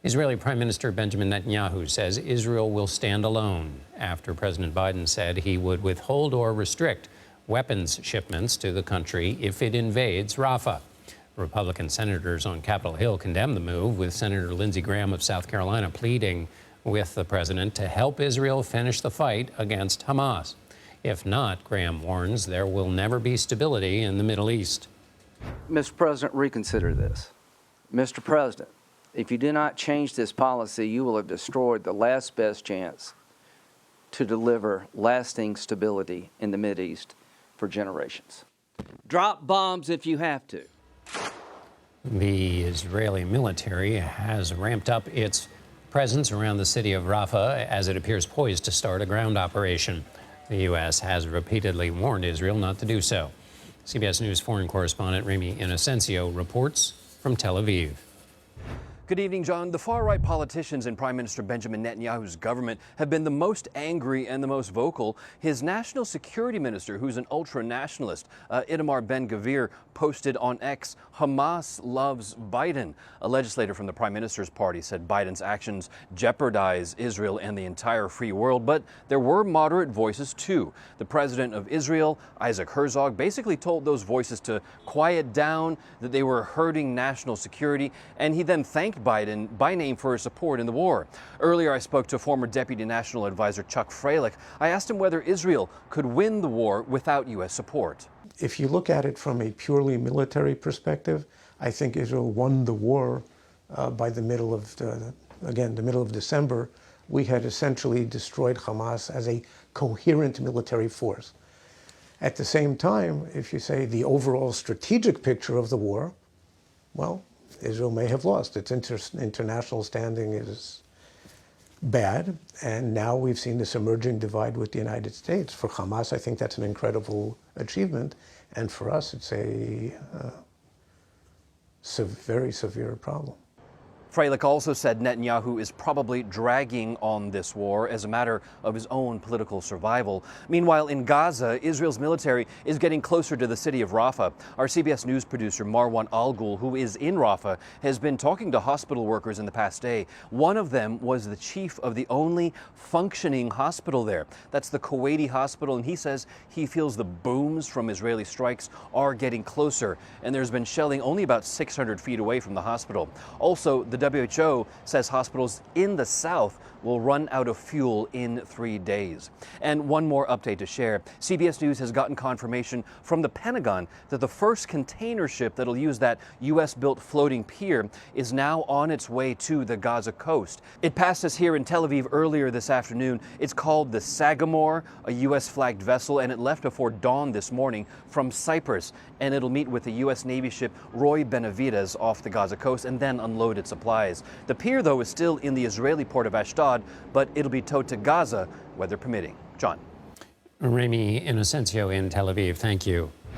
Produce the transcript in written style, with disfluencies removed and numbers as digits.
Israeli Prime Minister Benjamin Netanyahu says Israel will stand alone after President Biden said he would withhold or restrict weapons shipments to the country if it invades Rafah. Republican senators on Capitol Hill condemned the move, with Senator Lindsey Graham of South Carolina pleading with the president to help Israel finish the fight against Hamas. If not, Graham warns, there will never be stability in the Middle East. Mr. President, reconsider this. Mr. President, if you do not change this policy, you will have destroyed the last best chance to deliver lasting stability in the Mideast for generations. Drop bombs if you have to. The Israeli military has ramped up its presence around the city of Rafah as it appears poised to start a ground operation. The U.S. has repeatedly warned Israel not to do so. CBS News foreign correspondent Ramy Inocencio reports from Tel Aviv. Good evening, John. The far-right politicians in Prime Minister Benjamin Netanyahu's government have been the most angry and the most vocal. His national security minister, who's an ultra-nationalist, Itamar Ben-Gvir, posted on X, "Hamas loves Biden." A legislator from the Prime Minister's party said Biden's actions jeopardize Israel and the entire free world. But there were moderate voices, too. The president of Israel, Isaac Herzog, basically told those voices to quiet down, that they were hurting national security, and he then thanked Biden by name for his support in the war. Earlier, I spoke to former Deputy National Advisor Chuck Freilich. I asked him whether Israel could win the war without U.S. support. If you look at it from a purely military perspective, I think Israel won the war by the middle of December. We had essentially destroyed Hamas as a coherent military force. At the same time, if you say the overall strategic picture of the war, well, Israel may have lost. Its international standing is bad, and now we've seen this emerging divide with the United States. For Hamas, I think that's an incredible achievement, and for us, it's a very severe problem. Freilich also said Netanyahu is probably dragging on this war as a matter of his own political survival. Meanwhile, in Gaza, Israel's military is getting closer to the city of Rafah. Our CBS News producer Marwan Al-Ghul, who is in Rafah, has been talking to hospital workers in the past day. One of them was the chief of the only functioning hospital there. That's the Kuwaiti hospital, and he says he feels the booms from Israeli strikes are getting closer, and there's been shelling only about 600 feet away from the hospital. Also, the WHO says hospitals in the south will run out of fuel in 3 days. And one more update to share. CBS News has gotten confirmation from the Pentagon that the first container ship that'll use that U.S.-built floating pier is now on its way to the Gaza coast. It passed us here in Tel Aviv earlier this afternoon. It's called the Sagamore, a U.S.-flagged vessel, and it left before dawn this morning from Cyprus. And it'll meet with the U.S. Navy ship Roy Benavides off the Gaza coast and then unload its supplies. The pier, though, is still in the Israeli port of Ashdod, but it'll be towed to Gaza, weather permitting. John. Ramy Inocencio in Tel Aviv, thank you.